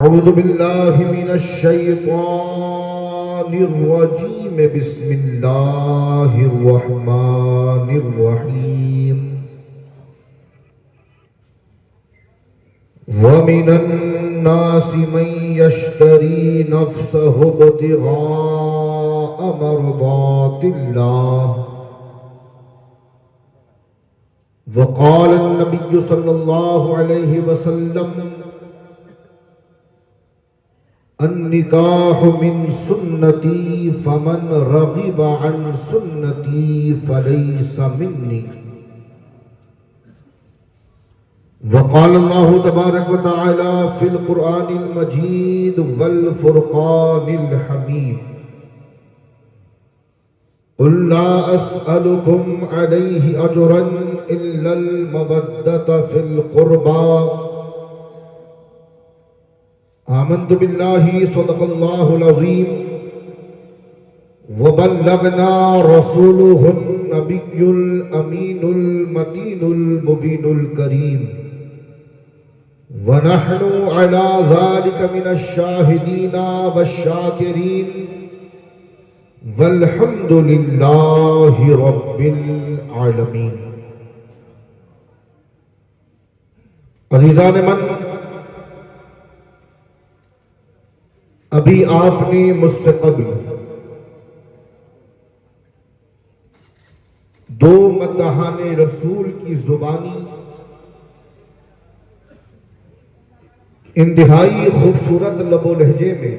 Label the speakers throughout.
Speaker 1: أعوذ بالله من الشيطان الرجيم. بسم الله الرحمن الرحيم. ومن الناس من يشتري نفسه ابتغاء مرضات الله. وقال النبي صلى الله عليه وسلم: النکاح من سنتی فمن رغب عن سنتی فلیس منی. وقال اللہ تبارک وتعالی فی القرآن المجید والفرقان الحمید: قل لا اسألکم علیہ اجرا الا المودۃ فی القربى. آمنت باللہ صدق اللہ العظیم وبلغنا رسولہ النبی الامین المتین المبین الکریم ونحن علی ذلک من الشاہدین والشاکرین والحمد للہ رب العالمین. عزیزان من، ابھی آپ نے مجھ سے قبل دو مداحان رسول کی زبانی انتہائی خوبصورت لب و لہجے میں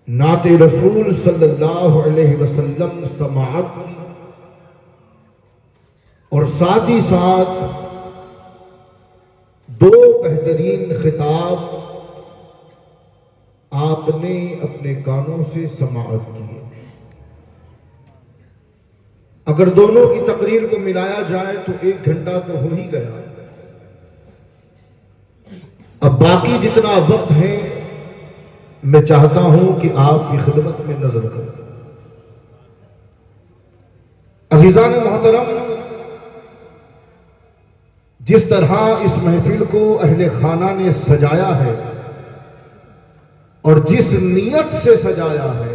Speaker 1: نعت رسول صلی اللہ علیہ وسلم سماعت کی، اور ساتھ ہی ساتھ دو بہترین خطاب آپ نے اپنے کانوں سے سماعت کی. اگر دونوں کی تقریر کو ملایا جائے تو 1 گھنٹہ تو ہو ہی گیا. اب باقی جتنا وقت ہے میں چاہتا ہوں کہ آپ کی خدمت میں نظر کروں. عزیزان محترم، جس طرح اس محفل کو اہل خانہ نے سجایا ہے اور جس نیت سے سجایا ہے،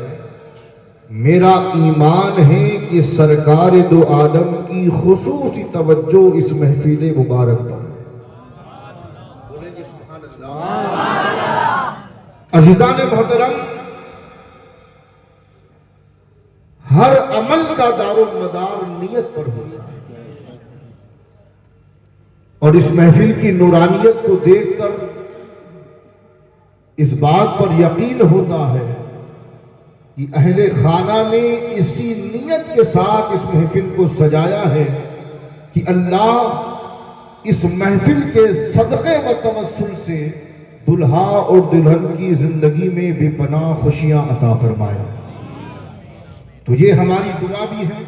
Speaker 1: میرا ایمان ہے کہ سرکار دو عالم کی خصوصی توجہ اس محفل مبارک پر. بولیں گے سبحان اللہ. عزیزان محترم، ہر عمل کا دار و مدار نیت پر ہوتا ہے، اور اس محفل کی نورانیت کو دیکھ کر اس بات پر یقین ہوتا ہے کہ اہل خانہ نے اسی نیت کے ساتھ اس محفل کو سجایا ہے کہ اللہ اس محفل کے صدقے و توسل سے دلہا اور دلہن کی زندگی میں بے پناہ خوشیاں عطا فرمائے. تو یہ ہماری دعا بھی ہے،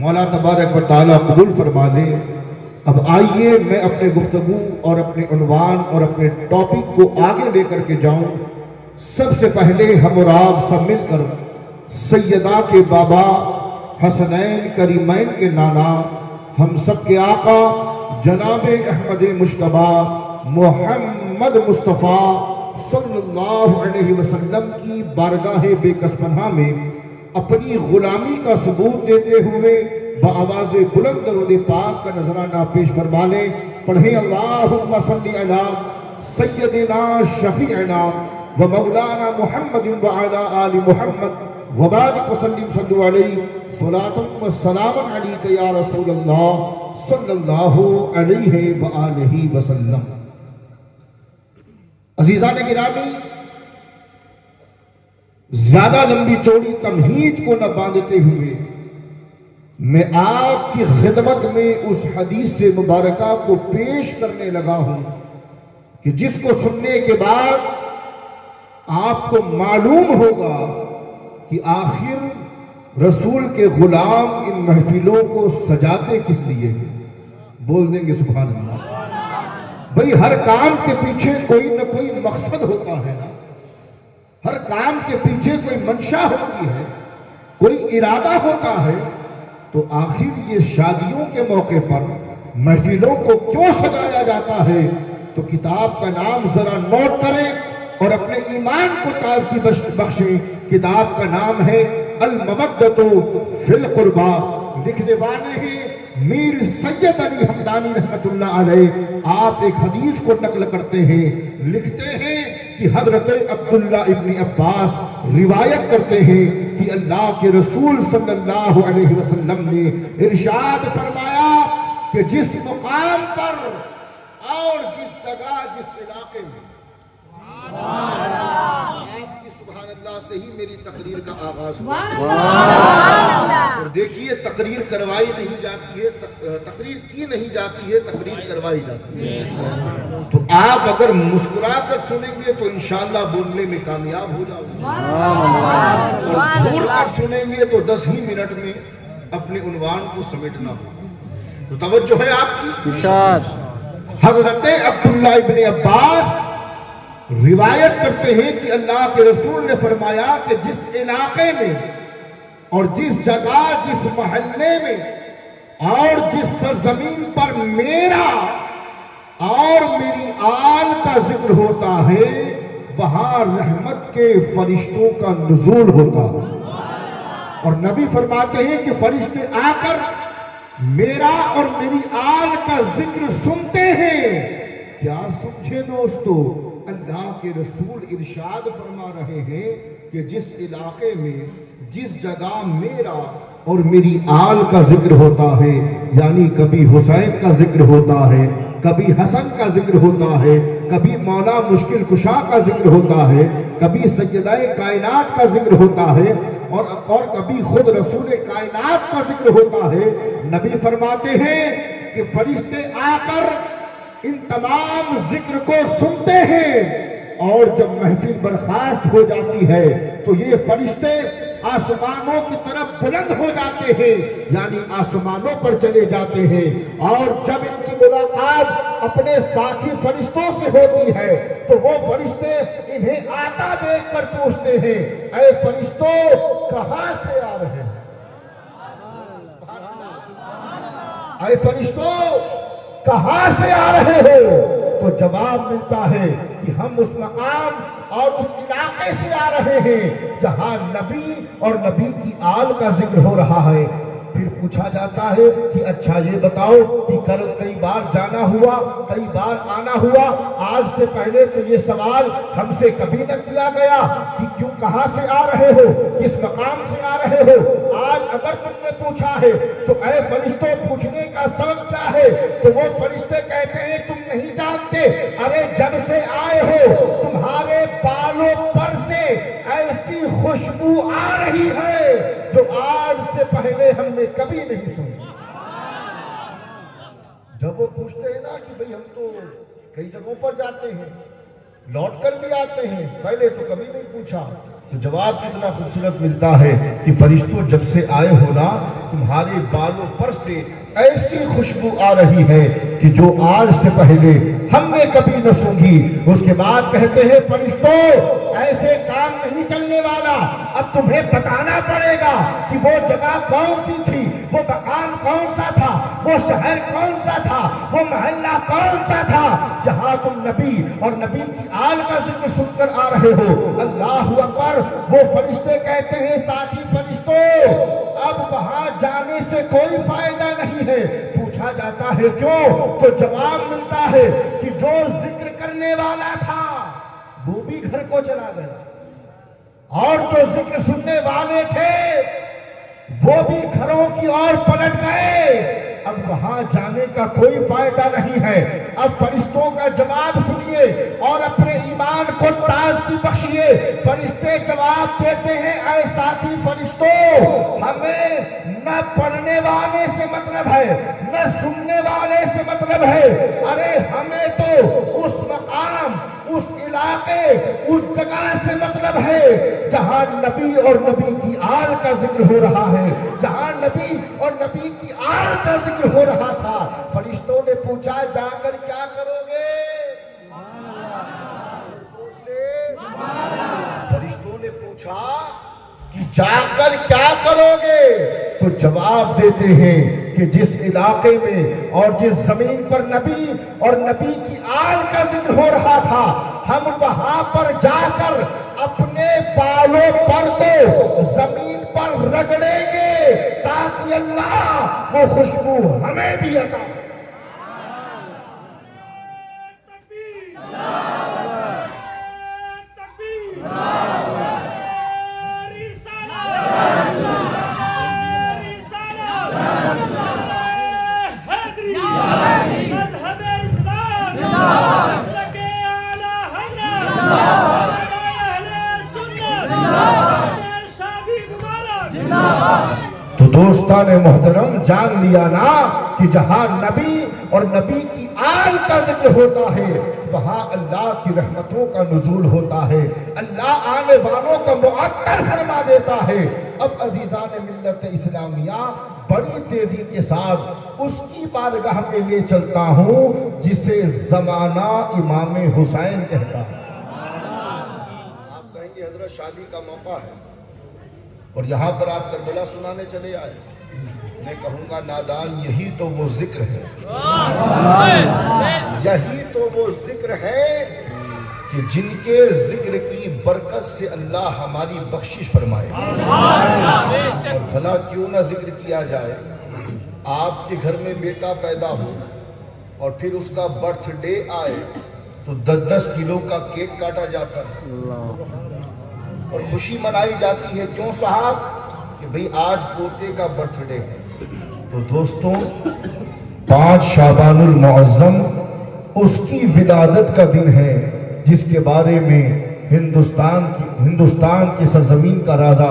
Speaker 1: مولا تبارک و تعالی قبول فرما لے. اب آئیے میں اپنے گفتگو اور اپنے عنوان اور اپنے ٹاپک کو آگے لے کر کے جاؤں. سب سے پہلے ہم اور آپ سب مل کر سیدہ کے بابا، حسنین کریمین کے نانا، ہم سب کے آقا جناب احمد مجتبیٰ محمد مصطفیٰ صلی اللہ علیہ وسلم کی بارگاہ بے کس پناہ میں اپنی غلامی کا ثبوت دیتے ہوئے بآواز بلند درود پاک کا نذرانہ پیش فرما لیں. پڑھیں اللہم صلی علی سیدنا شفیعنا و مولانا محمد وعلی آل محمد وبارک وسلم صلو علیہ صلاۃ و سلام علیک یا رسول اللہ صلی اللہ علیہ وآلہ وسلم. عزیزان گرامی، زیادہ لمبی چوڑی تمہید کو نہ باندھتے ہوئے میں آپ کی خدمت میں اس حدیث مبارکہ کو پیش کرنے لگا ہوں کہ جس کو سننے کے بعد آپ کو معلوم ہوگا کہ آخر رسول کے غلام ان محفلوں کو سجاتے کس لیے ہیں. بول دیں گے سبحان اللہ. بھئی ہر کام کے پیچھے کوئی نہ کوئی مقصد ہوتا ہے نا، ہر کام کے پیچھے کوئی منشا ہوتی ہے، کوئی ارادہ ہوتا ہے. تو آخر یہ شادیوں کے موقع پر محفلوں کو کیوں سجایا جاتا ہے؟ تو کتاب کا نام ذرا نوٹ کریں اور اپنے ایمان کو تازگی بخشیں. کتاب کا نام ہے المودۃ فی القربیٰ. لکھنے والے ہیں میر سید علی حمدانی رحمت اللہ علیہ. آپ ایک حدیث کو نقل کرتے ہیں, لکھتے ہیں کہ حضرت عبداللہ ابن عباس روایت کرتے ہیں کہ اللہ کے رسول صلی اللہ علیہ وسلم نے ارشاد فرمایا کہ جس مقام پر اور جس جگہ جس علاقے میں, آپ کی سبحان اللہ سے ہی میری تقریر کا آغاز ہوا. اور دیکھیے تقریر کروائی نہیں جاتی ہے, تقریر کی نہیں جاتی ہے, تقریر کروائی جاتی ہے. تو آپ اگر مسکرا کر سنیں گے تو انشاءاللہ بولنے میں کامیاب ہو جاؤ گے, اور گھور کر سنیں گے تو 10 ہی منٹ میں اپنے عنوان کو سمیٹنا ہوگا. تو توجہ ہے آپ کی. حضرت عبداللہ ابن عباس روایت کرتے ہیں کہ اللہ کے رسول نے فرمایا کہ جس علاقے میں اور جس جگہ جس محلے میں اور جس سرزمین پر میرا اور میری آل کا ذکر ہوتا ہے وہاں رحمت کے فرشتوں کا نزول ہوتا ہے. اور نبی فرماتے ہیں کہ فرشتے آ کر میرا اور میری آل کا ذکر سنتے ہیں. کیا سمجھے دوستو, اللہ کے رسول ارشاد فرما رہے ہیں کہ جس علاقے میں جس جگہ میرا اور میری آل کا ذکر ہوتا ہے, یعنی کبھی حسین کا ذکر ہوتا ہے, کبھی حسن کا ذکر ہوتا ہے, کبھی مولا مشکل کشا کا ذکر ہوتا ہے, کبھی سیدہ کائنات کا ذکر ہوتا ہے, اور کبھی خود رسول کائنات کا ذکر ہوتا ہے. نبی فرماتے ہیں کہ فرشتے آ کر ان تمام ذکر کو سنتے ہیں, اور جب محفل برخاست ہو جاتی ہے تو یہ فرشتے آسمانوں کی طرف بلند ہو جاتے ہیں, یعنی آسمانوں پر چلے جاتے ہیں. اور جب ان کی ملاقات اپنے ساتھی فرشتوں سے ہوتی ہے تو وہ فرشتے انہیں آتا دیکھ کر پوچھتے ہیں, اے فرشتوں کہاں سے آ رہے ہیں؟ اے فرشتوں کہاں سے آ رہے ہو؟ تو جواب ملتا ہے کہ ہم اس مقام اور اس علاقے سے آ رہے ہیں جہاں نبی اور نبی کی آل کا ذکر ہو رہا ہے. پھر پوچھا جاتا ہے کہ اچھا یہ بتاؤ کہ کئی بار جانا ہوا, کئی بار آنا ہوا, آج سے پہلے تو یہ سوال ہم سے کبھی نہ کیا گیا کہ کیوں کہاں سے آ رہے ہو, کس مقام سے آ رہے ہو. آج اگر تم نے پوچھا ہے تو اے فرشتوں پوچھنے کا سبب کیا ہے؟ تو وہ فرشتے کہتے ہیں تم نہیں جانتے, ارے جب سے آئے ہو تمہارے بالوں پر سے ایسی خوشبو آ رہی ہے جو آج سے پہلے ہم نے کبھی نہیں سنی. جب وہ پوچھتے ہیں نا کہ بھئی ہم تو کئی جگہوں پر جاتے ہیں, لوٹ کر بھی آتے ہیں, پہلے تو کبھی نہیں پوچھا, تو جواب کتنا خوبصورت ملتا ہے کہ فرشتوں جب سے آئے ہو نا تمہارے بالوں پر سے ایسی خوشبو آ رہی ہے کہ جو آج سے پہلے ہم نے کبھی نہ سونگھی. اس کے بعد کہتے ہیں فرشتوں ایسے کام نہیں چلنے والا, اب تمہیں بتانا پڑے گا کہ وہ جگہ کون سی تھی, وہ مقام کون سا تھا, وہ شہر کون سا تھا, وہ محلہ کون سا تھا جہاں تم نبی اور نبی کی آل کا ذکر سن کر آ رہے ہو. اللہ اکبر. وہ فرشتے کہتے ہیں ساتھی فرشتوں اب وہاں جانے سے کوئی فائدہ نہیں ہے. پوچھا جاتا ہے کیوں؟ تو جواب ملتا ہے کہ جو ذکر کرنے والا تھا وہ بھی گھر کو چلا گیا, اور جو ذکر سننے والے تھے وہ بھی گھروں کی اور پلٹ گئے. اب وہاں جانے کا کوئی فائدہ نہیں ہے. اب فرشتوں کا جواب سنیے اور اپنے ایمان کو تازگی بخشیے. فرشتے جواب دیتے ہیں اے ساتھی فرشتوں ہمیں نہ پڑھنے والے سے مطلب ہے نہ سننے والے سے مطلب ہے, ارے ہمیں تو اس مقام, اس علاقے, اس جگہ سے مطلب ہے جہاں نبی اور نبی کی آل کا ذکر ہو رہا ہے, جہاں نبی اور نبی کی آل کا ذکر ہو رہا تھا. فرشتوں نے پوچھا جا کر کیا کرو گے؟ فرشتوں نے پوچھا کہ جا کر کیا کرو گے؟ تو جواب دیتے ہیں کہ جس علاقے میں اور جس زمین پر نبی اور نبی کی آل کا ذکر ہو رہا تھا، ہم وہاں پر جا کر اپنے بالوں پر کو زمین پر رگڑیں گے تاکہ اللہ وہ خوشبو ہمیں بھی عطا کرے۔ تو دوستان محترم جان لیا نا کہ جہاں نبی اور نبی کی آل کا ذکر ہوتا ہے وہاں اللہ کی رحمتوں کا نزول ہوتا ہے، اللہ آنے والوں کا معطر فرما دیتا ہے۔ اب عزیزان ملت اسلامیہ بڑی تیزی کے ساتھ اس کی بارگاہ میں لے چلتا ہوں جسے زمانہ امام حسین کہتا ہے۔ آپ کہیں گے حضرت شادی کا موقع ہے اور یہاں پر آپ کربلا سنانے چلے آئے، میں کہوں گا نادان یہی تو وہ ذکر ہے، یہی تو وہ ذکر ہے کہ جن کے ذکر کی برکت سے اللہ ہماری بخشش فرمائے۔ اور بھلا کیوں نہ ذکر کیا جائے، آپ کے گھر میں بیٹا پیدا ہو اور پھر اس کا برتھ ڈے آئے تو 10 کلو کا کیک کاٹا جاتا ہے اور خوشی منائی جاتی ہے، کیوں صاحب؟ کہ بھئی آج پوتے کا برتھ ڈے ہے۔ تو دوستوں 5 شعبان المعظم اس کی ولادت کا دن ہے جس کے بارے میں ہندوستان کی سرزمین کا راجا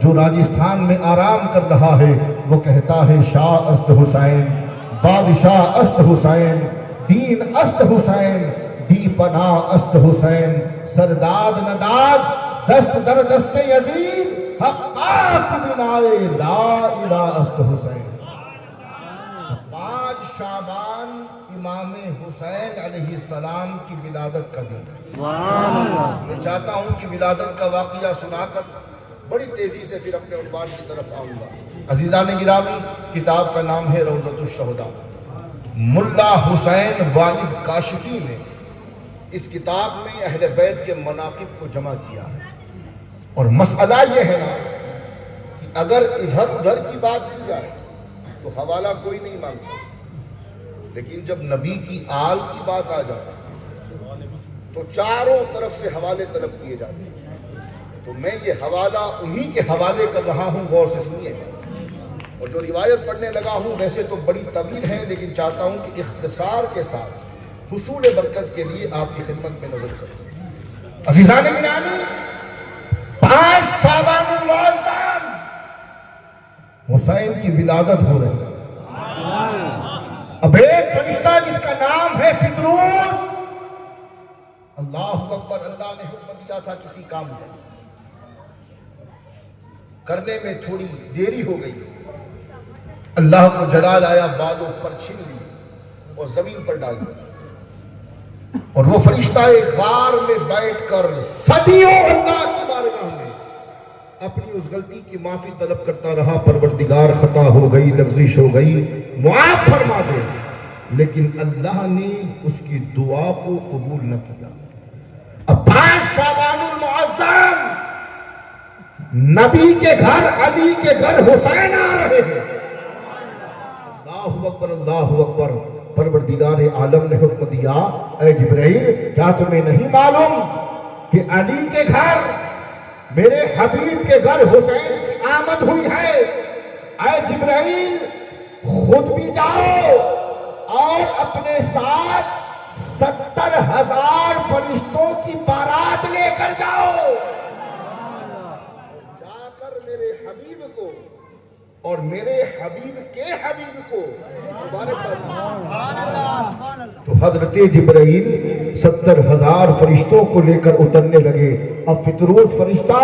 Speaker 1: جو راجستھان میں آرام کر رہا ہے وہ کہتا ہے شاہ است حسین، بادشاہ است حسین، دین است حسین، بی پناہ است حسین، سرداد نداد دست در دست یزید، حقاق بنائے لا الہ است حسین۔ 5 شعبان امام حسین علیہ السلام کی ولادت کا دن ہے۔ میں چاہتا ہوں کہ ولادت کا واقعہ سنا کر بڑی تیزی سے پھر اپنے عنوان کی طرف آؤں گا۔ عزیزان گرامی، کتاب کا نام ہے روضۃ الشہداء۔ ملا حسین واعظ کاشفی نے اس کتاب میں اہل بیت کے مناقب کو جمع کیا ہے، اور مسئلہ یہ ہے نا کہ اگر ادھر ادھر کی بات کی جائے تو حوالہ کوئی نہیں مانگتا، لیکن جب نبی کی آل کی بات آ جائے تو چاروں طرف سے حوالے طلب کیے جاتے ہیں۔ تو میں یہ حوالہ انہی کے حوالے کر رہا ہوں، غور سے سنیے گا۔ اور جو روایت پڑھنے لگا ہوں ویسے تو بڑی طویل ہے، لیکن چاہتا ہوں کہ اختصار کے ساتھ حصول برکت کے لیے آپ کی خدمت میں نظر کروں۔ عزیزان گرامی، 5 شعبان المعظم حسین کی ولادت ہو رہی ہے۔ اب ایک فرشتہ جس کا نام ہے فطروس، اللہ اکبر، اللہ نے حکم دیا تھا کسی کام کا کرنے میں تھوڑی دیری ہو گئی، اللہ کو جلال آیا، بالوں پر چھین لی اور زمین پر ڈال دیا، اور وہ فرشتہ غار میں بیٹھ کر صدیوں اللہ کی بارگاہ میں اپنی اس غلطی کی معافی طلب کرتا رہا، پروردگار خطا ہو گئی، لغزش ہو گئی، معاف فرما دے، لیکن اللہ نے اس کی دعا کو قبول نہ کیا۔ اب 5 شعبان المعظم نبی کے گھر، علی کے گھر حسین آ رہے ہیں۔ اللہ اکبر، اللہ اکبر۔ پروردگار عالم نے حکم دیا، اے جبرائیل کیا تمہیں نہیں معلوم کہ علی کے گھر، میرے حبیب کے گھر حسین کی آمد ہوئی ہے؟ اے جبرائیل خود بھی جاؤ اور اپنے ساتھ 70,000 فرشتوں کی بارات لے کر جاؤ، جا کر میرے حبیب کو اور میرے حبیب کے حبیب کو مبارک باد۔ تو حضرت جبرائیل 70,000 فرشتوں کو لے کر اترنے لگے۔ اب فطروس فرشتہ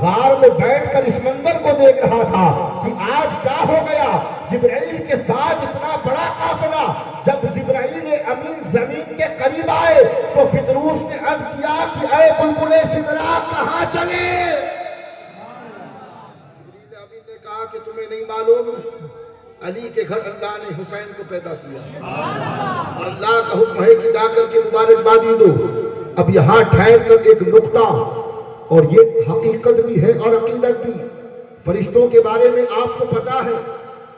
Speaker 1: غار میں بیٹھ کر اس منظر کو دیکھ رہا تھا کہ آج کیا ہو گیا، جبرائیل کے ساتھ اتنا بڑا قافلہ۔ جب جبرائیل امین زمین کے قریب آئے تو فطروس نے عرض کیا کہ اے بلبل سدرا کہاں چلے؟ جبرائیل امین نے کہا کہ تمہیں نہیں معلوم علی کے گھر اللہ نے حسین کو پیدا کیا اور اللہ کا حکم ہے کہ جا کر کے مبارکبادی دو۔ اب یہاں ٹھہر کر ایک نقطہ، اور یہ حقیقت بھی ہے اور عقیدت بھی، فرشتوں کے بارے میں آپ کو پتا ہے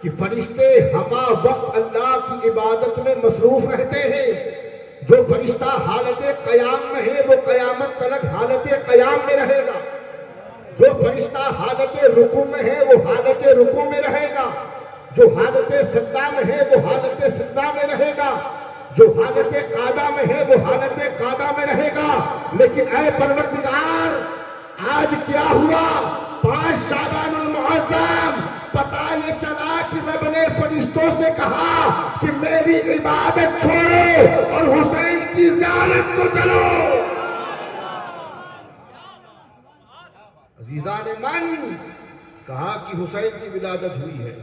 Speaker 1: کہ فرشتے ہمہ وقت اللہ کی عبادت میں مصروف رہتے ہیں۔ جو فرشتہ حالت قیام میں ہے وہ قیامت تلک حالت قیام میں رہے گا، جو فرشتہ حالت رکوع میں ہے وہ حالت رکوع میں رہے گا، جو حالت سجدہ میں ہے وہ حالت سجدہ میں رہے گا، جو حالت قعدہ میں ہے وہ حالت قعدہ میں رہے گا۔ لیکن اے پروردگار، آج کیا ہوا؟ 5 شعبان المعظم پتہ یہ چلا کہ رب نے فرشتوں سے کہا کہ میری عبادت چھوڑو اور حسین کی زیارت کو چلو۔ عزیزان من، کہا کہ حسین کی ولادت ہوئی ہے،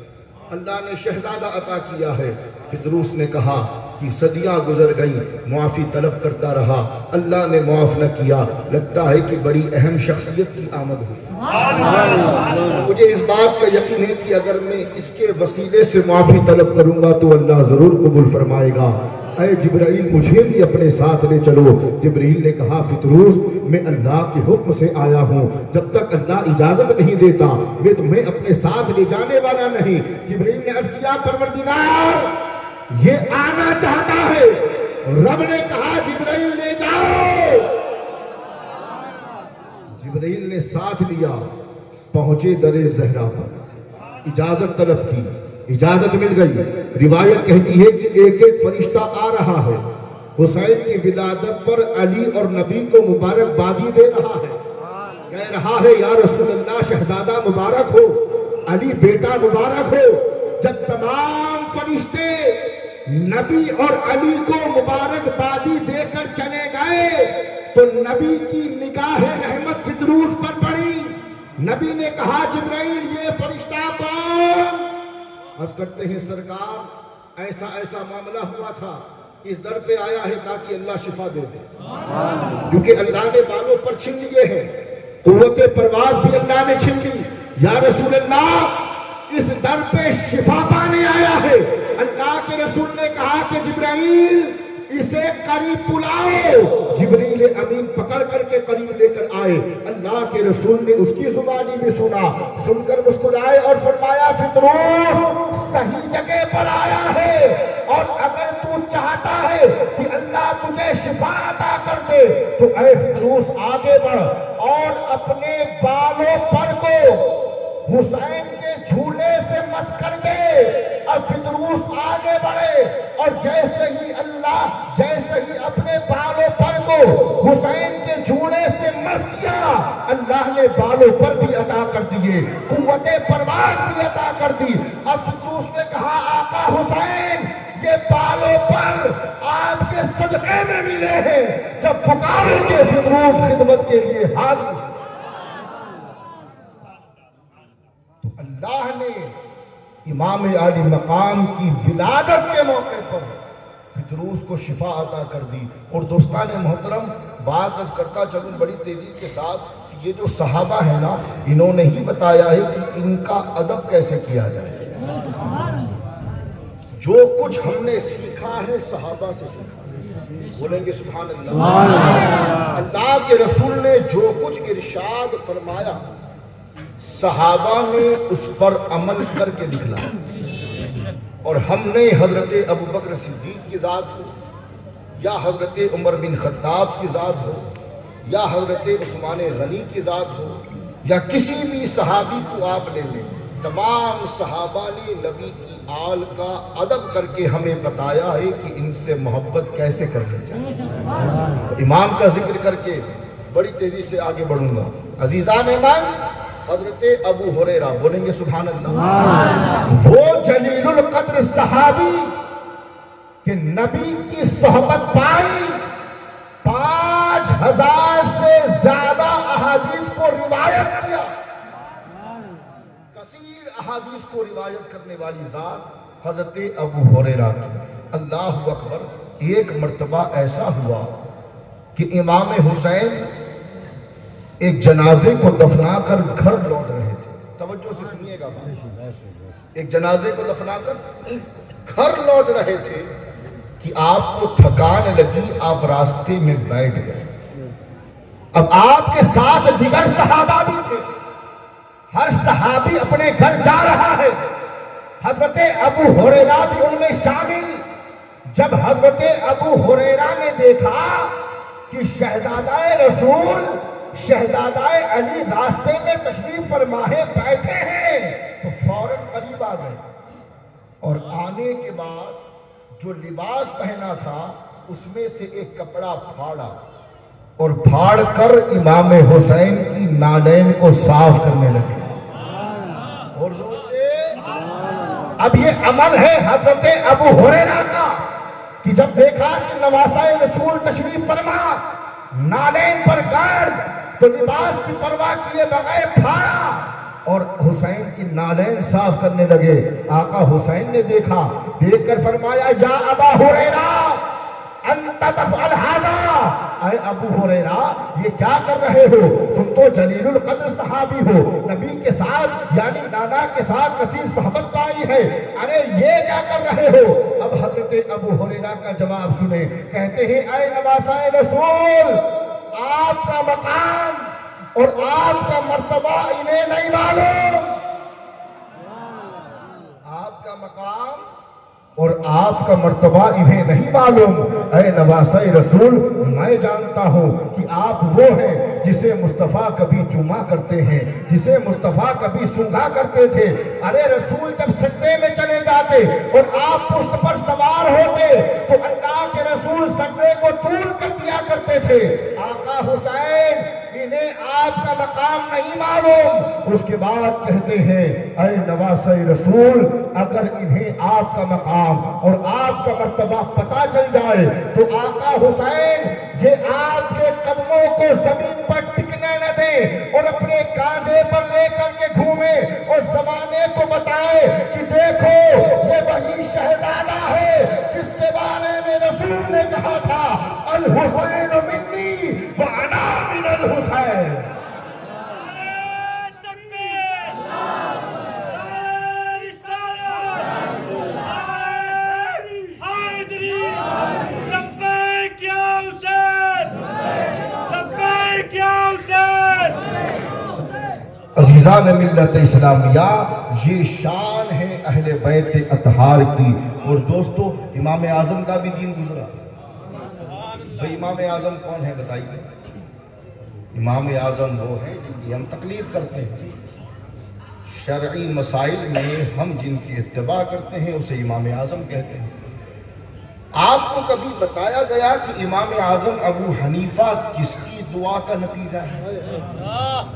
Speaker 1: اللہ نے شہزادہ عطا کیا ہے۔ فدروس نے کہا کہ صدیاں گزر گئیں، معافی طلب کرتا رہا، اللہ نے معاف نہ کیا، لگتا ہے کہ بڑی اہم شخصیت کی آمد ہوئی۔ مجھے اس بات کا یقین ہے کہ اگر میں اس کے وسیلے سے معافی طلب کروں گا تو اللہ ضرور قبول فرمائے گا۔ اے جبرائیل، مجھے بھی اپنے ساتھ لے چلو۔ جبرائیل نے کہا فدروس، میں اللہ کے حکم سے آیا ہوں، جب تک اللہ اجازت نہیں دیتا میں تمہیں اپنے ساتھ لے جانے والا نہیں۔ جبرائیل نے عرض کیا پروردگار، یہ آنا چاہتا ہے۔ رب نے کہا جبرائیل لے جاؤ۔ جبرائیل نے ساتھ لیا، پہنچے در زہرا پر، اجازت طلب کی، اجازت مل گئی۔ روایت کہتی ہے کہ ایک ایک فرشتہ آ رہا ہے، حسین کی ولادت پر علی اور نبی کو مبارکبادی دے رہا ہے، کہہ رہا ہے یا رسول اللہ شہزادہ مبارک ہو، علی بیٹا مبارک ہو۔ جب تمام فرشتے نبی اور علی کو مبارکبادی دے کر چلے گئے تو نبی کی نگاہ رحمت فدروس پر پڑی۔ نبی نے کہا جبرائیل، یہ فرشتہ کون؟ عرض کرتے ہیں سرکار، ایسا ایسا معاملہ ہوا تھا، اس در پہ آیا ہے تاکہ اللہ شفا دے دے، کیونکہ اللہ نے بالوں پر چھن لیے ہیں، قوت پرواز بھی اللہ نے چھن لی۔ یا رسول اللہ، اس در پہ شفا پانے آیا ہے۔ اللہ کے رسول نے کہا کہ جبرائیل، اسے قریب بلاؤ۔ جبریل امین پکڑ کر کے قریب لے کر آئے۔ اللہ کے رسول نے اس کی زبانی میں سنا، سن کر مسکرائے اور فرمایا فدروس صحیح جگہ پر آیا ہے، اور اگر تو چاہتا ہے کہ اللہ تجھے شفا عطا کر دے تو اے فدروس آگے بڑھ اور اپنے بالوں پر کو حسین کے جھولے سے مس کر دے۔ اور فدروس آگے بڑھے اور جیسے ہی اپنے بالوں پر کو حسین کے جھولے سے مس کیا، اللہ نے بالوں پر بھی عطا کر دیے، قوت پرواز بھی عطا کر دی۔ اور فدروس نے کہا آقا حسین، یہ بالوں پر آپ کے صدقے میں ملے ہیں، جب پکارو گے فدروس خدمت کے لیے حاضر۔ تو اللہ نے امام عالی مقام کی ولادت کے موقع پر فدروس کو شفا عطا کر دی۔ اور دوستان محترم، بات عرض کرتا چلوں بڑی تیزی کے ساتھ کہ یہ جو صحابہ ہیں نا، انہوں نے ہی بتایا ہے کہ ان کا ادب کیسے کیا جائے۔ جو کچھ ہم نے سیکھا ہے صحابہ سے سیکھا، بولیں گے سبحان اللہ۔ اللہ کے رسول نے جو کچھ ارشاد فرمایا، صحابہ نے اس پر عمل کر کے دکھلایا۔ اور ہم نے حضرت ابوبکر صدیق کی ذات ہو، یا حضرت عمر بن خطاب کی ذات ہو، یا حضرت عثمان غنی کی ذات ہو، یا کسی بھی صحابی کو آپ لے لیں، تمام صحابہ نے نبی کی آل کا ادب کر کے ہمیں بتایا ہے کہ ان سے محبت کیسے کرنی چاہیے۔ تو امام کا ذکر کر کے بڑی تیزی سے آگے بڑھوں گا۔ عزیزان ایمان، حضرت ابو ہریرہ، بولیں گے سبحان اللہ، وہ جلیل القدر صحابی کہ نبی کی صحبت پائی، 5000 سے زیادہ احادیث کو روایت کیا، کثیر احادیث کو روایت کرنے والی ذات حضرت ابو ہریرہ کی۔ اللہ اکبر، ایک مرتبہ ایسا ہوا کہ امام حسین ایک جنازے کو دفنا کر گھر لوٹ رہے تھے، توجہ سے سنیے گا بات۔ ایک جنازے کو دفنا کر گھر لوٹ رہے تھے کہ آپ کو تھکان لگی، آپ راستے میں بیٹھ گئے۔ اب آپ کے ساتھ دیگر صحابہ بھی تھے، ہر صحابی اپنے گھر جا رہا ہے، حضرت ابو ہریرہ بھی ان میں شامل۔ جب حضرت ابو ہریرہ نے دیکھا کہ شہزادہ رسول شہزادہ علی راستے میں تشریف فرمائے بیٹھے ہیں تو فوراً قریب آ گئے، اور آنے کے بعد جو لباس پہنا تھا اس میں سے ایک کپڑا پھاڑا اور پھاڑ کر امام حسین کی نالین کو صاف کرنے لگے۔ اور زور سے اب یہ عمل ہے حضرت ابو ہریرہ کا کہ جب دیکھا کہ نواسہ رسول تشریف فرما، نالین پر گرد، تو لباس کی پرواہ کیے بغیر پھاڑا اور حسین کی نالین صاف کرنے لگے۔ آقا حسین نے دیکھا، دیکھ کر فرمایا یا ابا ہریرہ انت تفعل ھذا، اے ابو ہریرہ یہ کیا کر رہے ہو؟ تم تو جلیل القدر صحابی ہو، نبی کے ساتھ یعنی نانا کے ساتھ کثیر صحبت پائی ہے، ارے یہ کیا کر رہے ہو؟ اب حضرت ابو ہریرہ کا جواب سنیں، کہتے ہیں اے نواسہ رسول، آپ کا مقام اور آپ کا مرتبہ انہیں نہیں معلوم۔ آپ کا مقام اور آپ کا مرتبہ انہیں نہیں معلوم۔ اے نواسہ رسول، میں جانتا ہوں کہ آپ وہ ہیں جسے مصطفیٰ کبھی چوما کرتے ہیں، جسے مصطفیٰ کبھی سونگھا کرتے تھے۔ ارے رسول جب سجدے میں چلے جاتے اور آپ پشت پر سوار ہوتے تو اللہ کے رسول سجدے کو طول کر دیا کرتے تھے۔ آقا حسین انہیں آپ کا مقام نہیں معلوم۔ اس کے بعد کہتے ہیں اے نواسہ رسول، اگر انہیں آپ کا مقام اور آپ کا مرتبہ پتا چل جائے تو آقا حسین یہ آپ کے قدموں کو زمین پر ٹکنے نہ دیں اور اپنے کاندھے پر لے کر کے گھومے اور زمانے کو بتائے کہ دیکھو یہ وہی شہزادہ ہے جس کے بارے میں رسول نے کہا تھا الحسین منی وانا من الحسین۔ عزیزان ملت اسلامیہ، یہ شان ہے اہل بیت اطہار کی۔ اور دوستو امام اعظم کا بھی دین گزرا۔ بھئی امام اعظم کون ہے بتائیے؟ امام اعظم وہ ہیں جن کی ہم تقلید کرتے ہیں، شرعی مسائل میں ہم جن کی اتباع کرتے ہیں اسے امام اعظم کہتے ہیں۔ آپ کو کبھی بتایا گیا کہ امام اعظم ابو حنیفہ کس کی دعا کا نتیجہ ہے؟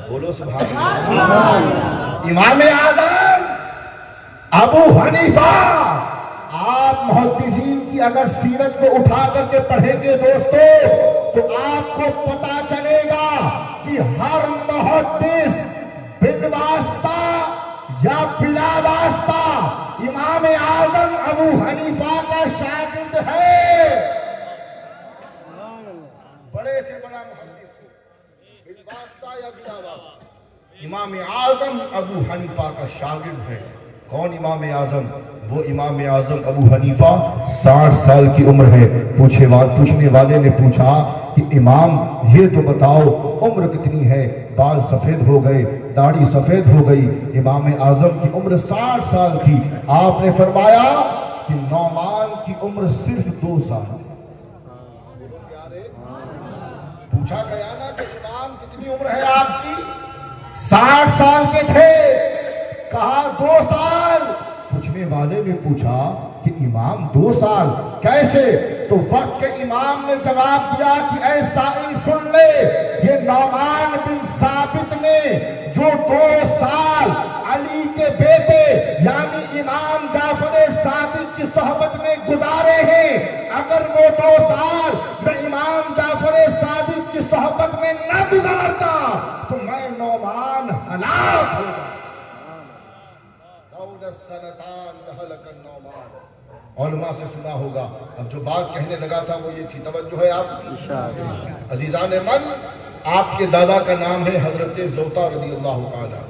Speaker 1: بولو سبحان اللہ۔ امام اعظم ابو حنیفہ، آپ محدثین کی اگر سیرت کو اٹھا کر کے پڑھیں گے دوستو تو آپ کو پتا چلے گا کہ ہر محدث بالواسطہ یا بلا واسطہ امام اعظم ابو حنیفہ کا شاگرد ہے۔ بڑے سے بڑا محدث ہو، بالواسطہ یا بلا واسطہ، امام اعظم ابو حنیفہ کا شاگرد ہے۔ کون امام اعظم؟ وہ امام اعظم ابو حنیفہ 60 سال کی عمر ہے۔ پوچھنے والے نے پوچھا کہ امام یہ تو بتاؤ عمر کتنی ہے؟ بال سفید ہو گئے، داڑھی سفید ہو گئی۔ امام اعظم کی عمر 60 سال تھی۔ آپ نے فرمایا کہ نعمان کی عمر صرف 2 سال ہے۔ پوچھا گیا نا کہ امام کتنی عمر ہے آپ کی؟ 60 سال کے تھے، کہا 2 سال۔ پوچھنے والے نے پوچھا کہ امام 2 سال کیسے؟ تو وقت کے امام نے جواب دیا کہ اے سائل سن لے، یہ نعمان بن ثابت نے جو 2 سال علی کے بیٹے یعنی امام جعفر صادق کی صحبت میں گزارے ہیں، اگر وہ 2 سال میں امام جعفر صادق کی صحبت میں نہ گزارتا تو میں نعمان ہلاک ہو جاتا۔ علماء سے سنا ہوگا۔ اب جو بات کہنے لگا تھا وہ یہ تھی، توجہ ہے آپ کی عزیزان من۔ آپ کے دادا کا نام ہے حضرت زوطا رضی اللہ تعالی۔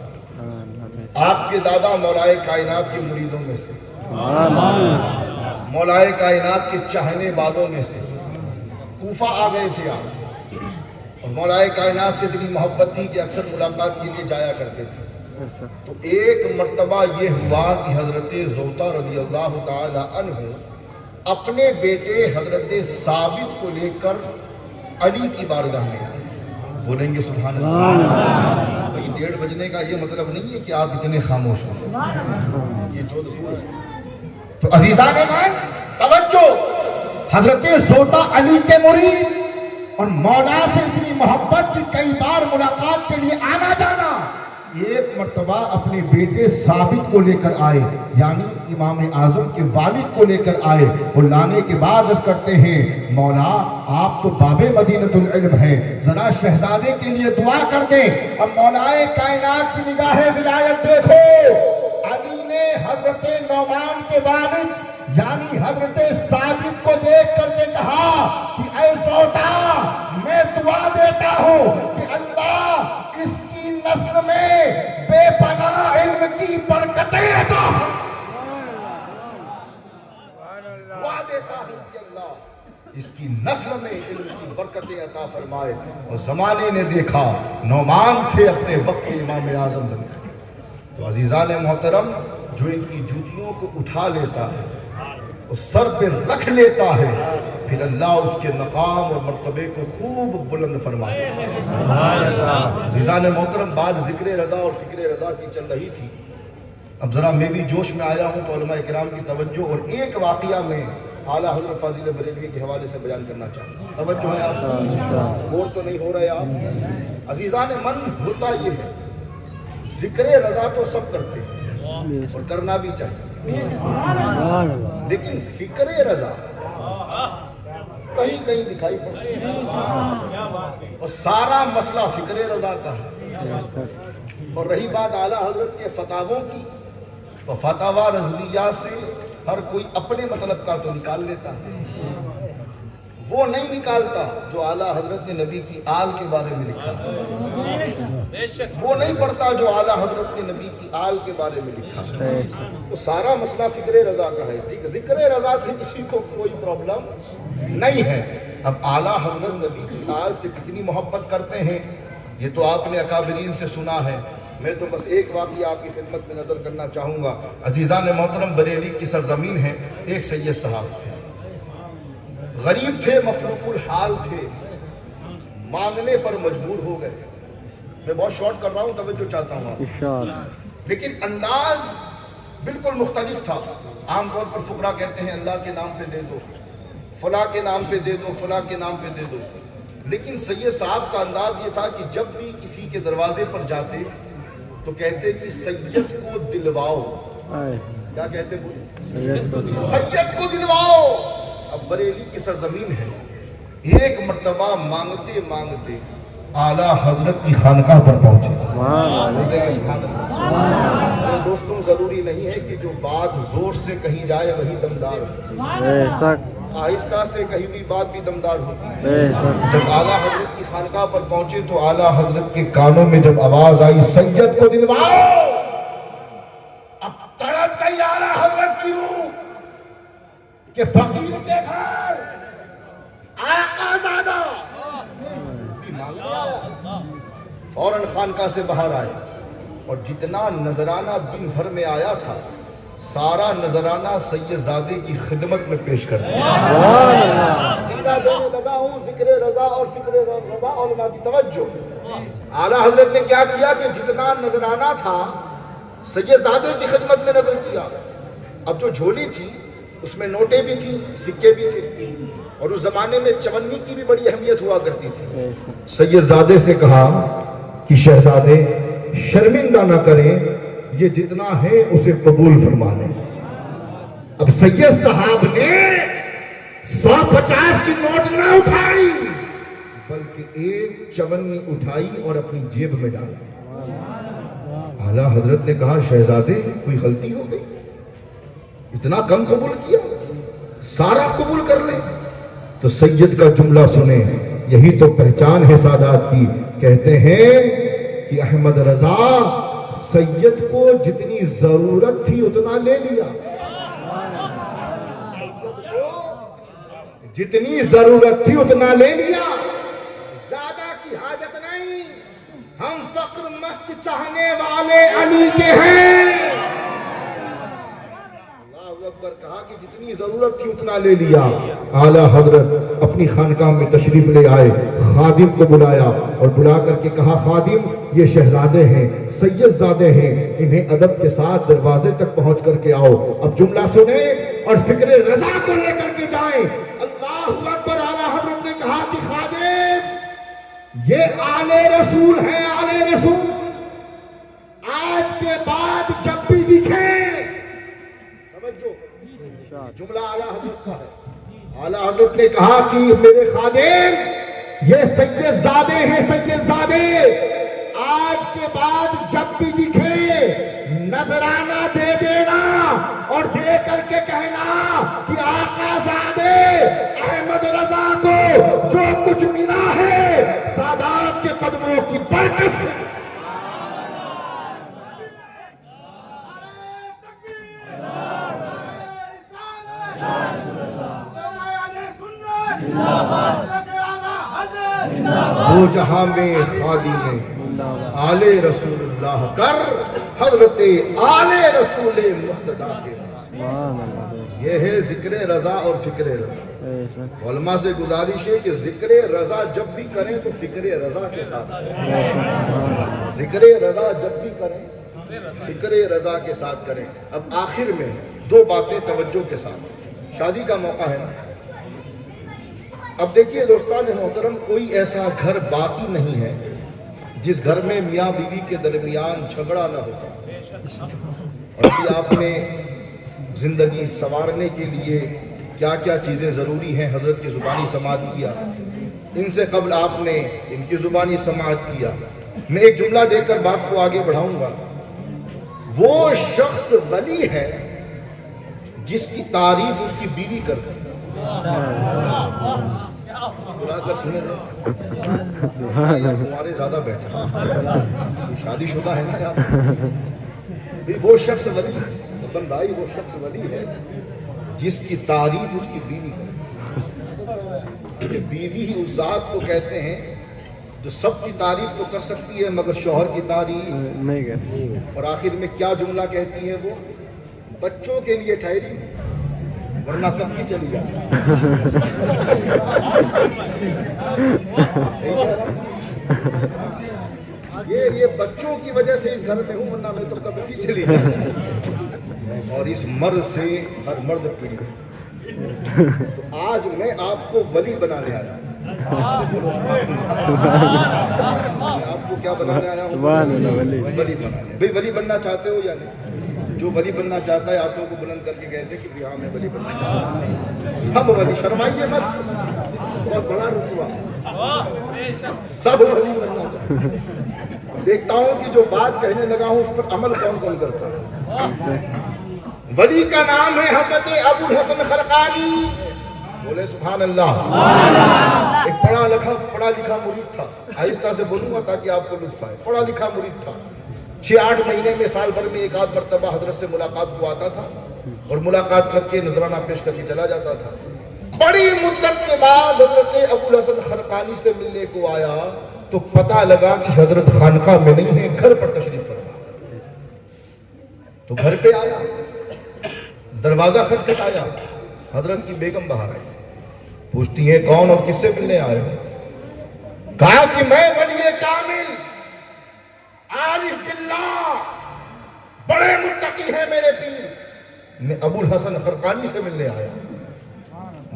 Speaker 1: آپ کے دادا مولا کائنات کے مرید میں سے، مولائے کائنات کے چاہنے والوں میں سے۔ کوفہ آ گئے تھے آپ، اور مولائے کائنات سے اتنی محبت تھی کہ اکثر ملاقات کے لیے جایا کرتے تھے۔ تو ایک مرتبہ یہ ہوا کہ حضرت زوطا رضی اللہ تعالی عنہ اپنے بیٹے حضرت ثابت کو لے کر علی کی بارگاہ میں آئے۔ بولیں گے سبحان اللہ؟ بھائی 1:30 بجنے کا یہ مطلب نہیں ہے کہ آپ اتنے خاموش ہو، یہ جو دور ہے۔ تو عزیزان ایمان توجہ، حضرت زوطا علی کے مرید اور مولا سے اتنی محبت کی کئی بار ملاقات کے لیے آنا جانا، ایک مرتبہ اپنے بیٹے ثابت کو لے کر آئے، یعنی امام اعظم کے والد کو لے کر آئے، اور لانے کے بعد عرض کرتے ہیں مولا آپ تو باب مدینۃ العلم ہیں، ذرا شہزادے کے لیے دعا کر دیں۔ اب مولائے کائنات کی نگاہ ولایت دیکھو، علی نے حضرت نعمان کے والد یعنی حضرت ثابت کو دیکھ کر کے کہا کہ اے زوطا میں دعا دیتا ہوں کہ اللہ اس کی نسل میں بے پناہ علم کی برکتیں عطا فرمائے۔ دعا دیتا ہوں کہ اللہ اس کی نسل میں علم کی برکتیں عطا فرمائے۔ اور زمانے نے دیکھا نعمان تھے اپنے وقت کے امام اعظم بن گئے۔ تو عزیزان محترم، جو ان کی جوتیوں کو اٹھا لیتا ہے اور سر پہ رکھ لیتا ہے، پھر اللہ اس کے مقام اور مرتبے کو خوب بلند فرما دیتا ہے۔ عزیزان محترم، بعد ذکر رضا اور فکر رضا کی چل رہی تھی، اب ذرا میں بھی جوش میں آیا ہوں تو علماء کرام کی توجہ اور ایک واقعہ میں اعلیٰ حضرت فاضل بریلوی کے حوالے سے بیان کرنا چاہتا ہوں۔ توجہ ہے آپ؟ غور تو نہیں ہو رہے آپ؟ عزیزان من، ہوتا یہ ہے ذکر رضا تو سب کرتے ہیں اور کرنا بھی چاہتے ہیں، لیکن فکر رضا کہیں کہیں دکھائی پڑتا ہے، اور سارا مسئلہ فکر رضا کا ہے۔ اور رہی بات اعلیٰ حضرت کے فتاووں کی، تو فتاوی رضویہ سے ہر کوئی اپنے مطلب کا تو نکال لیتا ہے، وہ نہیں نکالتا جو اعلیٰ حضرت نے نبی کی آل کے بارے میں لکھا ہے، وہ نہیں پڑھتا جو اعلیٰ حضرت نے نبی کی آل کے بارے میں لکھا ہے۔ تو سارا مسئلہ فکر رضا کا ہے، ٹھیک ہے، ذکر رضا سے کسی کو کوئی پرابلم نہیں ہے۔ اب اعلیٰ حضرت نبی کی آل سے کتنی محبت کرتے ہیں یہ تو آپ نے اکابرین سے سنا ہے، میں تو بس ایک واقعہ آپ کی خدمت میں نظر کرنا چاہوں گا۔ عزیزان محترم، بریلی کی سرزمین ہے، ایک سید صاحب تھے، غریب تھے، مفلوق الحال تھے، مانگنے پر مجبور ہو گئے۔ میں بہت شارٹ کر رہا ہوں، توجہ چاہتا ہوں آپ، لیکن انداز بالکل مختلف تھا۔ عام طور پر فقراء کہتے ہیں اللہ کے نام پہ دے دو، فلاں کے نام پہ دے دو، فلاں کے نام پہ دے دو، لیکن سید صاحب کا انداز یہ تھا کہ جب بھی کسی کے دروازے پر جاتے تو کہتے کہ سید کو دلواؤ۔ کیا کہتے بولے؟ سید کو دلواؤ۔ اب بریلی کی سرزمین ہے، ایک مرتبہ مانگتے مانگتے اعلیٰ حضرت کی خانقاہ پر پہنچے۔ بولتے ہیں سبحان اللہ۔ میرے دوستوں، ضروری نہیں ہے کہ جو بات زور سے کہی جائے وہی دمدار ہو، آہستہ سے کہیں بھی بات بھی دمدار ہوتی ہے۔ جب اعلیٰ حضرت کی خانقاہ پر پہنچے تو اعلیٰ حضرت کے کانوں میں جب آواز آئی سید کو دلواؤ، اب تڑپ گئی اعلیٰ حضرت کی روح کہ فقیر کے گھر آقا زادہ فوراً خانقاہ سے باہر آئے، اور جتنا نذرانہ دن بھر میں آیا تھا سارا نذرانہ سید زادے کی خدمت میں پیش کر دیا۔ دینے لگا ہوں ذکر رضا اور فکر رضا، علماء کی توجہ۔ اعلیٰ حضرت نے کیا کیا کہ جتنا نذرانہ تھا سید زادے کی خدمت میں نظر کیا۔ اب جو جھولی تھی اس میں نوٹیں بھی تھیں، سکے بھی تھے، اور اس زمانے میں چونی کی بھی بڑی اہمیت ہوا کرتی تھی۔ سید زادے سے کہا کہ شہزادے شرمندہ نہ کریں، یہ جتنا ہے اسے قبول فرما لیں۔ اب سید صاحب نے 150 کی نوٹ نہ اٹھائی بلکہ ایک چونی اٹھائی اور اپنی جیب میں ڈال دی۔ اعلیٰ حضرت نے کہا شہزادے کوئی غلطی ہو گئی، اتنا کم قبول کیا، سارا قبول کر لیں۔ تو سید کا جملہ سنیں، یہی تو پہچان ہے سادات کی۔ کہتے ہیں کہ احمد رضا سید کو جتنی ضرورت تھی اتنا لے لیا، جتنی ضرورت تھی اتنا لے لیا، زیادہ کی حاجت نہیں۔ ہم فقر مست چاہنے والے علی کے ہیں۔ اللہ اکبر کہا کہ جتنی ضرورت تھی اتنا لے لیا۔ اعلیٰ حضرت اپنی خانقاہ میں تشریف لے آئے، خادم کو بلایا اور بلا کر کے کہا خادم یہ شہزادے ہیں، سید زادے ہیں، انہیں ادب کے ساتھ دروازے تک پہنچ کر کے آؤ، اب جملہ سنیں اور فکر رضا کو لے کر کے جائیں۔ اللہ اکبر۔ اعلیٰ حضرت نے کہا کہ خادم یہ آل رسول ہیں، آل رسول، آج کے بعد جب بھی دکھیں، سمجھو جملہ اعلیٰ حضرت کا ہے، اعلیٰ حضرت نے کہا کہ میرے خادم یہ سید زادے ہیں، سید زادے، آج کے بعد جب بھی دکھے نذرانہ دے دینا اور دے کر کے کہنا کہ آقا زادے احمد رضا کو جو کچھ ملا ہے سادات کے قدموں کی برکت سے۔ وہ جہاں میں خادم آل رسول اللہ کر حضرت آل رسول مقتدا کے نام، یہ ہے ذکر رضا اور فکر رضا۔ علماء سے گزارش ہے کہ ذکر رضا جب بھی کریں تو فکر رضا کے ساتھ کریں، ذکر رضا جب بھی کریں فکر رضا کے ساتھ کریں۔ اب آخر میں دو باتیں توجہ کے ساتھ، شادی کا موقع ہے نا، اب دیکھیے دوستان محترم، کوئی ایسا گھر باقی نہیں ہے جس گھر میں میاں بیوی کے درمیان جھگڑا نہ ہوتا۔ اور ابھی آپ نے زندگی سنوارنے کے لیے کیا کیا چیزیں ضروری ہیں حضرت کی زبانی سماعت کیا، ان سے قبل آپ نے ان کی زبانی سماعت کیا۔ میں ایک جملہ دے کر بات کو آگے بڑھاؤں گا۔ وہ شخص ولی ہے جس کی تعریف اس کی بیوی کرتا ہے۔ مسکرا کر سنے دیں، تمہارے زیادہ بیٹھا شادی شدہ ہے نا آپ، وہ شخص ولی ہے، مطلب بھائی وہ شخص ولی ہے جس کی تعریف اس کی بیوی کرے۔ بیوی ہی اس ذات کو کہتے ہیں جو سب کی تعریف تو کر سکتی ہے مگر شوہر کی تعریف نہیں کرتی۔ اور آخر میں کیا جملہ کہتی ہے وہ؟ بچوں کے لیے ٹھہری ورنہ کب کی چلی جاتی۔ یہ بچوں کی وجہ سے اس گھر میں ہوں ورنہ میں تو کب کی چلی جاتی۔ اور اس مرض سے ہر مرد پیڑت ہے۔ تو آج میں آپ کو ولی بنانے آیا ہوں۔ آپ کو کیا بنانے آیا ہوں؟ ولی بنانے۔ بھئی ولی بننا چاہتے ہو یا نہیں؟ جو ولی بننا چاہتا ہے ہاتھوں کو بلند کر کے کہتے ہیں کہ ہاں میں ولی بننا چاہتا ہوں۔ سب ولی، شرمائیے مت، بہت بڑا رتبہ، سب ولی بننا چاہتے ہیں۔ دیکھتا ہوں کہ جو بات کہنے لگا ہوں اس پر عمل کون کون کرتا ہے۔ ولی کا نام ہے حضرت ابو الحسن خرقانی، بولے سبحان اللہ۔ ایک پڑھا لکھا مرید تھا، آہستہ سے بولوں گا تاکہ آپ کو لطف آئے۔ پڑھا لکھا مرید تھا، 6-8 مہینے میں سال بھر میں ایک آدھ مرتبہ حضرت سے ملاقات کو آتا تھا اور ملاقات کر کے نذرانہ پیش کر کے چلا جاتا تھا۔ بڑی مدت کے بعد حضرت ابو الحسن خرقانی سے ملنے کو آیا تو پتہ لگا کہ حضرت خانقاہ میں نہیں ہے، گھر پر تشریف فرما۔ تو گھر پہ آیا، دروازہ کھٹکھٹایا، حضرت کی بیگم باہر آئی، پوچھتی ہیں کون اور کس سے ملنے آئے ہو؟ کہا کہ میں ولی کامل عارف باللہ، بڑے متقی ہیں میرے پیر، میں ابو الحسن خرقانی سے ملنے آیا۔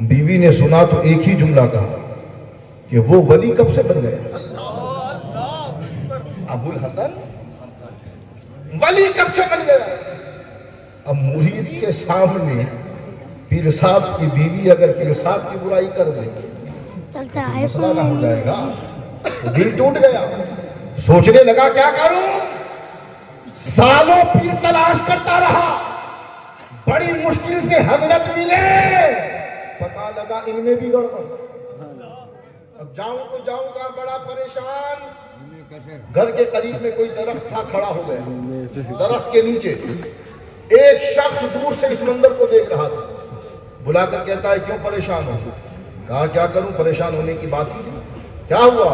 Speaker 1: بیوی نے سنا تو ایک ہی جملہ کہا کہ وہ ولی کب سے بن گیا؟ ابو الحسن ولی کب سے بن گیا؟ اب مرید کے سامنے پیر صاحب کی بیوی اگر پیر صاحب کی برائی کر دے مسئلہ نہ ہو جائے گا، تو دل ٹوٹ گیا، سوچنے لگا کیا کروں؟ سالوں پیر تلاش کرتا رہا، بڑی مشکل سے حضرت ملے، پتہ لگا ان میں بھی گڑبڑ، اب جاؤں تو جاؤں گا بڑا پریشان. گھر کے قریب میں کوئی درخت تھا, کھڑا ہو گیا. درخت کے نیچے ایک شخص دور سے اس منظر کو دیکھ رہا تھا. بلا کر کہتا ہے کیوں پریشان ہو؟ کہا کیا کروں, پریشان ہونے کی بات ہی نہیں. کیا ہوا؟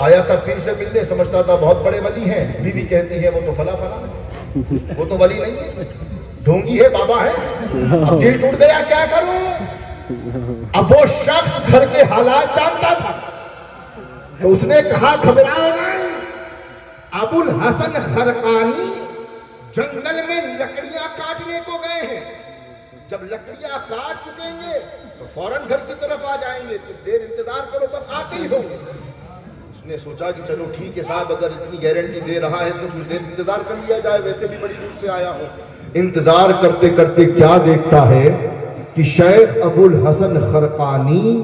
Speaker 1: آیا تھا پیر سے ملنے, سمجھتا تھا بہت بڑے ولی ہیں. بیوی کہتی ہے وہ تو فلاں فلاں ہے, وہ تو ولی نہیں ہے, ڈھونگی ہے, بابا ہے. اب دل ٹوٹ گیا, کیا کروں؟ اب وہ شخص گھر کے حالات جانتا تھا, تو اس نے کہا گھبراؤ نہیں, ابو الحسن خرقانی جنگل میں لکڑیاں کاٹنے کو گئے ہیں. جب لکڑیاں کاٹ چکیں گے تو فوراً گھر کی طرف آ جائیں گے, کچھ دیر انتظار کرو, بس آتے ہی ہوں گے. اس نے سوچا کہ چلو ٹھیک ہے صاحب, اگر اتنی گارنٹی دے رہا ہے تو کچھ دیر انتظار کر لیا جائے, ویسے بھی بڑی دور سے آیا ہوں. انتظار کرتے کرتے کیا دیکھتا ہے کہ شیخ ابو الحسن خرقانی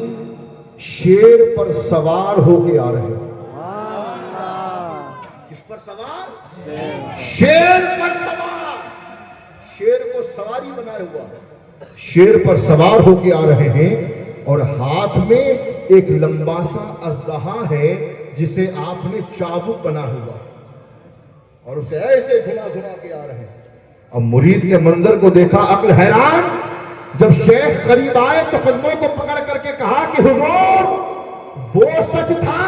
Speaker 1: شیر پر سوار ہو کے آ رہے ہیں. کس پر سوار؟ شیر پر سوار. شیر کو سواری بنائے ہوا, شیر پر سوار ہو کے آ رہے ہیں, اور ہاتھ میں ایک لمبا سا اژدہا ہے جسے آپ نے چابک بنا ہوا, اور اسے ایسے گھما گھما کے آ رہے ہیں. اب مرید نے منظر کو دیکھا, عقل حیران. جب شیخ قریب آئے تو قدموں کو پکڑ کر کے کہا کہ حضور وہ سچ تھا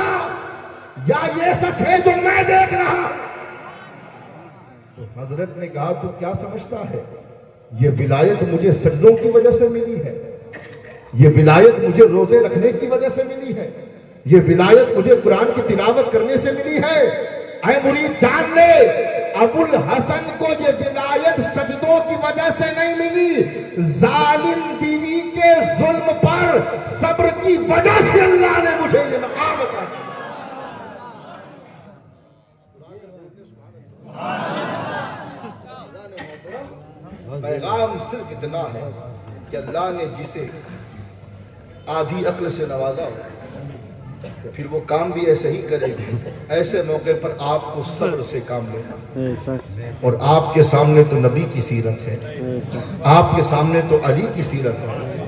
Speaker 1: یا یہ سچ ہے جو میں دیکھ رہا؟ تو حضرت نے کہا تو کیا سمجھتا ہے, یہ ولایت مجھے سجدوں کی وجہ سے ملی ہے, یہ ولایت مجھے روزے رکھنے کی وجہ سے ملی ہے, یہ ولایت مجھے قرآن کی تلاوت کرنے سے ملی ہے. اے مرید جان لے, ابو الحسن کو یہ ولایت سجدوں کی وجہ سے نہیں ملی, ظالم بیوی کے ظلم پر صبر کی وجہ سے اللہ نے مجھے یہ مقام عطا کیا. پیغام صرف اتنا ہے کہ اللہ نے جسے آدھی عقل سے نوازا ہو تو پھر وہ کام بھی ایسے ہی کرے گی. ایسے موقع پر آپ کو صبر سے کام لینا, اور آپ کے سامنے تو نبی کی سیرت ہے, آپ کے سامنے تو علی کی سیرت ہے,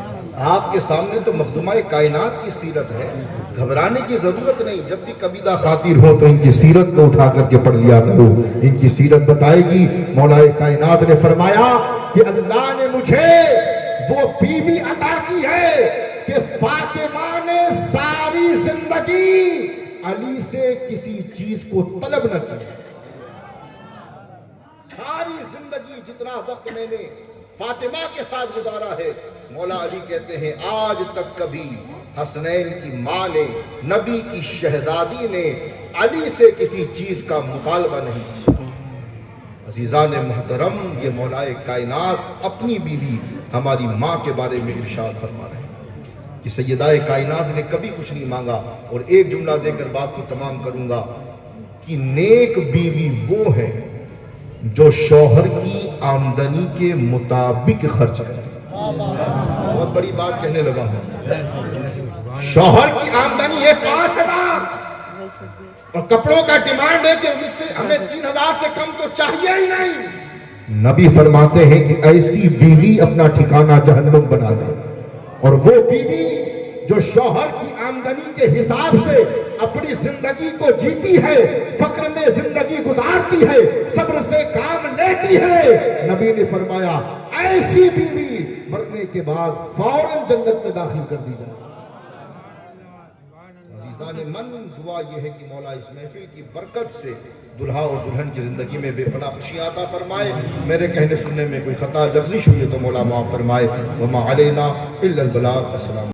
Speaker 1: آپ کے سامنے تو مخدومہ کائنات کی سیرت ہے. گھبرانے کی ضرورت نہیں. جب بھی قبیلہ خاطر ہو تو ان کی سیرت کو اٹھا کر کے پڑھ لیا کرو, ان کی سیرت بتائے گی. مولا کائنات نے فرمایا کہ اللہ نے مجھے وہ بیوی عطا کی ہے کہ فاطمہ نے ساری زندگی علی سے کسی چیز کو طلب نہ کیا. ساری زندگی جتنا وقت میں نے فاطمہ کے ساتھ گزارا ہے, مولا علی کہتے ہیں آج تک کبھی حسنین کی ماں نے, نبی کی شہزادی نے علی سے کسی چیز کا مطالبہ نہیں کیا. عزیزان محترم, یہ مولا کائنات اپنی بیوی ہماری ماں کے بارے میں ارشاد فرما رہے ہیں کہ سیدہ کائنات نے کبھی کچھ نہیں مانگا. اور ایک جملہ دے کر بات کو تمام کروں گا کہ نیک بیوی وہ ہے جو شوہر کی آمدنی کے مطابق خرچ کرے. بہت بڑی بات کہنے لگا ہوں. شوہر کی آمدنی ہے 5,000 اور کپڑوں کا ڈیمانڈ ہے کہ ہمیں 3,000 سے کم تو چاہیے ہی نہیں. نبی فرماتے ہیں کہ ایسی بیوی اپنا ٹھکانہ جہنم بنا لے, اور وہ بیوی جو شوہر کی آمدنی کے حساب سے اپنی زندگی کو جیتی ہے, فقر میں زندگی گزارتی ہے, صبر سے کام لیتی ہے, نبی نے فرمایا ایسی بیوی مرنے کے بعد فوراً جنت میں داخل کر دی جائے. عزیزان من, دعا یہ ہے کہ مولا اس محفل کی برکت سے دلہا اور دلہن کی زندگی میں بے پناہ خوشیاں عطا فرمائے. میرے کہنے سننے میں کوئی خطا لفظش ہوئی تو مولا معاف فرمائے. وما علینا الا البلاغ. السلام.